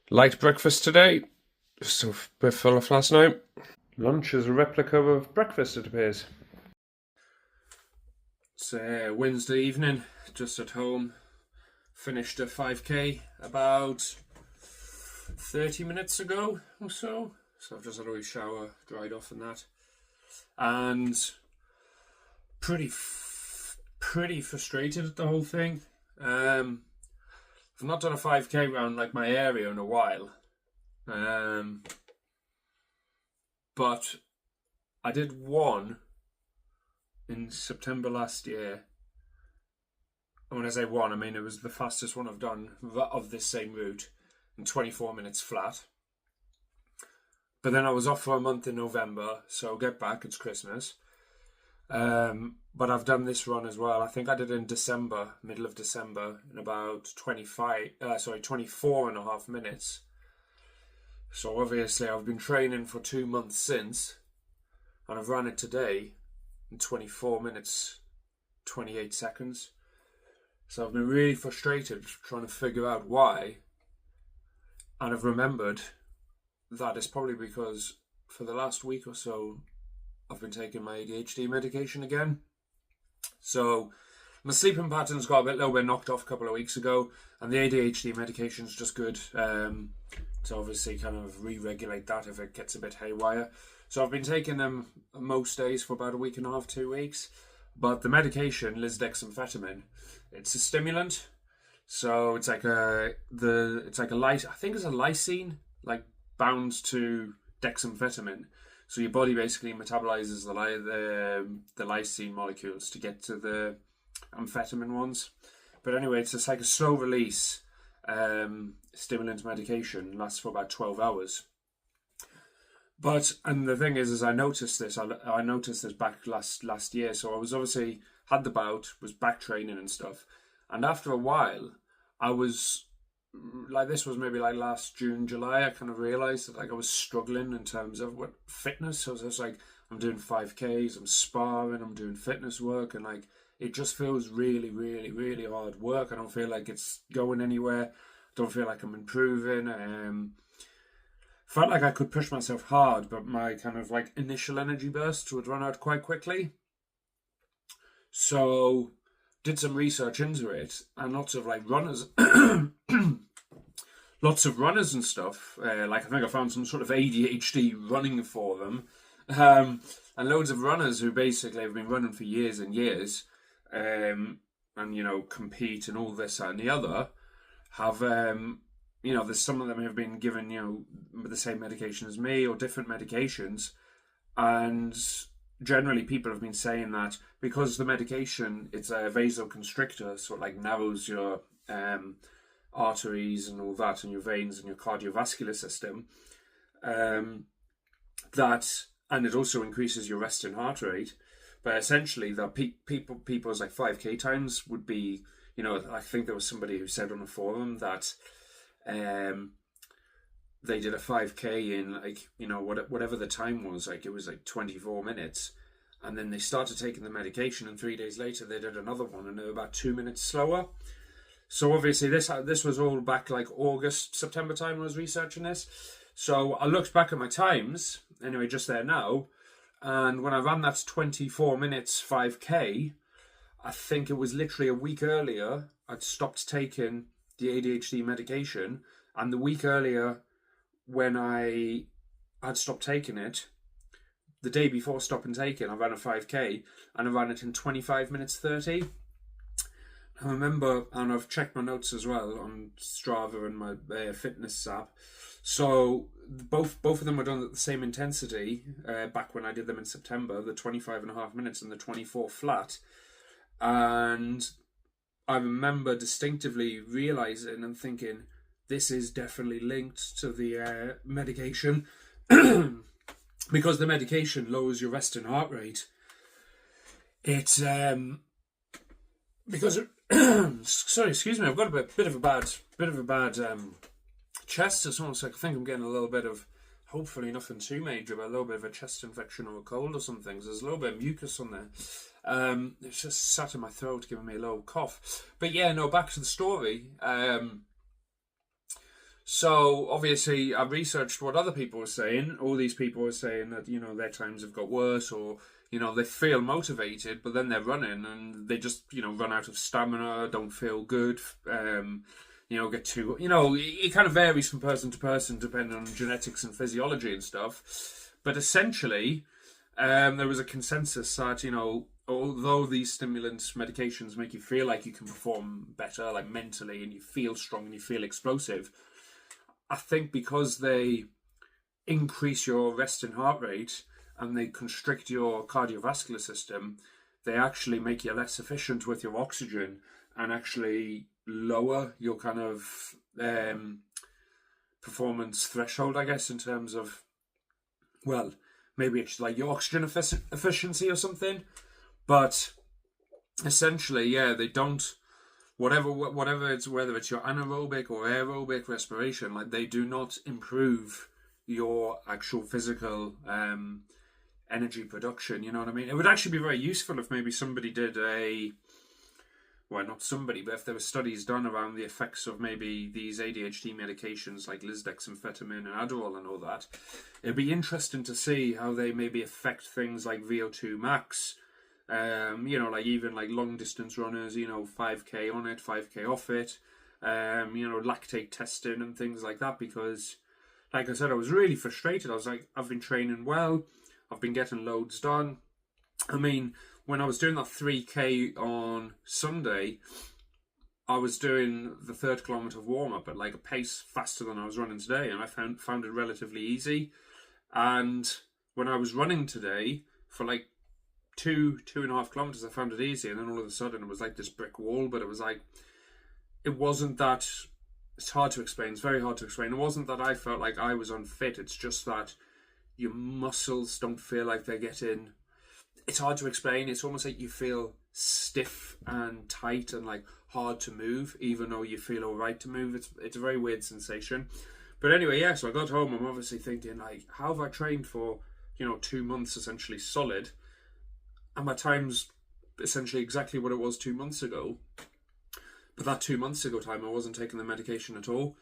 Light breakfast today, just a bit full off last night. Lunch is a replica of breakfast, it appears. It's Wednesday evening, just at home. Finished a 5k about 30 minutes ago or so. So I've just had a wee shower, dried off and that. And pretty frustrated at the whole thing. I've not done a 5k around like my area in a while. But I did one in September last year. And when I say one, I mean it was the fastest one I've done of this same route in 24 minutes flat. But then I was off for a month in November, so I'll get back, it's Christmas. But I've done this run as well. I think I did it in December, middle of December, in about 24 and a half minutes. So obviously I've been training for 2 months since, and I've run it today in 24 minutes, 28 seconds. So I've been really frustrated trying to figure out why. And I've remembered that it's probably because for the last week or so, I've been taking my ADHD medication again. So my sleeping pattern's got a little bit knocked off a couple of weeks ago, and the ADHD medication's just good to obviously kind of re-regulate that if it gets a bit haywire. So I've been taking them most days for about a week and a half, 2 weeks. But the medication, lisdexamfetamine, it's a stimulant. So it's like I think it's a lysine, like bound to dexamfetamine. So your body basically metabolizes the lysine molecules to get to the amphetamine ones. But anyway, it's just like a slow release stimulant medication, lasts for about 12 hours. And the thing is I noticed this. I noticed this back last year. So I was obviously had the bout, was back training and stuff. And after a while, I was like, this was maybe like last June, July. I kind of realized that like I was struggling in terms of what fitness. So I was just like, I'm doing 5Ks, I'm sparring, I'm doing fitness work, and like it just feels really, really, really hard work. I don't feel like it's going anywhere. I don't feel like I'm improving. Felt like I could push myself hard, but my kind of like initial energy bursts would run out quite quickly. So did some research into it, and lots of like runners, lots of runners and stuff. Like I think I found some sort of ADHD running for them, and loads of runners who basically have been running for years and years, and compete and all this that, and the other have. There's some of them have been given, the same medication as me or different medications. And generally people have been saying that because the medication, it's a vasoconstrictor, so it like narrows your arteries and all that, and your veins and your cardiovascular system, and it also increases your resting heart rate. But essentially, the people's like 5k times would be, I think there was somebody who said on a forum that they did a 5k in like whatever the time was, like it was like 24 minutes, and then they started taking the medication, and 3 days later they did another one, and they were about 2 minutes slower. So obviously this was all back like August, September time when I was researching this. So I looked back at my times anyway just there now, and when I ran that 24 minutes 5k, I think it was literally a week earlier I'd stopped taking the ADHD medication, and the week earlier when I had stopped taking it, the day before stopping taking, I ran a 5k, and I ran it in 25 minutes 30. I remember, and I've checked my notes as well on Strava and my fitness app, so both of them were done at the same intensity back when I did them in September, the 25 and a half minutes and the 24 flat. And I remember distinctively realizing and thinking, this is definitely linked to the medication because the medication lowers your resting heart rate. It's because sorry, excuse me, I've got a bit of a bad chest. It's almost like I think I'm getting a little bit of, hopefully nothing too major, but a little bit of a chest infection or a cold or something. So there's a little bit of mucus on there. It's just sat in my throat, giving me a little cough. But yeah, no, back to the story. So obviously, I researched what other people were saying. All these people were saying that their times have got worse, or they feel motivated, but then they're running and they just run out of stamina, don't feel good. Get too it kind of varies from person to person depending on genetics and physiology and stuff. But essentially, there was a consensus that although these stimulants medications make you feel like you can perform better, like mentally, and you feel strong and you feel explosive, I think because they increase your resting heart rate and they constrict your cardiovascular system, they actually make you less efficient with your oxygen and actually lower your kind of performance threshold, I guess, in terms of, well, maybe it's like your oxygen efficiency or something. But essentially, yeah, they don't. Whatever it's, whether it's your anaerobic or aerobic respiration, like they do not improve your actual physical energy production. You know what I mean? It would actually be very useful if maybe somebody did not somebody, but if there were studies done around the effects of maybe these ADHD medications like lisdexamfetamine and Adderall and all that. It'd be interesting to see how they maybe affect things like VO2 max. Like even like long distance runners, 5k on it, 5k off it, lactate testing and things like that, because like I said, I was really frustrated. I was like, I've been training well, I've been getting loads done. I mean, when I was doing that 3k on Sunday, I was doing the 3rd kilometre warm up at like a pace faster than I was running today, and I found it relatively easy. And when I was running today for like 2.5 kilometers, I found it easy, and then all of a sudden it was like this brick wall. But it was like, it wasn't that, it's hard to explain, it's very hard to explain. It wasn't that I felt like I was unfit, it's just that your muscles don't feel like they're getting, it's hard to explain. It's almost like you feel stiff and tight and like hard to move, even though you feel all right to move. It's a very weird sensation. But anyway, yeah, so I got home, I'm obviously thinking like, how have I trained for 2 months essentially solid, and my time's essentially exactly what it was 2 months ago. But that 2 months ago time, I wasn't taking the medication at all.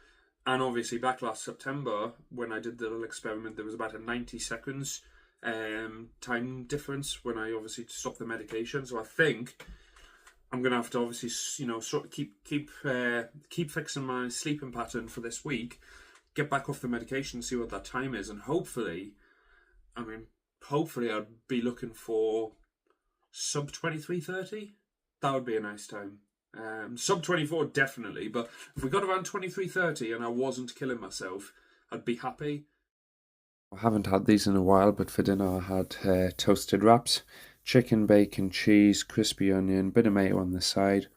And obviously back last September, when I did the little experiment, there was about a 90 seconds time difference when I obviously stopped the medication. So I think I'm going to have to obviously, sort of keep fixing my sleeping pattern for this week, get back off the medication, see what that time is. And hopefully I'd be looking for sub 23:30. That would be a nice time. Sub 24 definitely, but if we got around 23:30 and I wasn't killing myself, I'd be happy. I haven't had these in a while, but for dinner I had toasted wraps, chicken, bacon, cheese, crispy onion, bit of mayo on the side,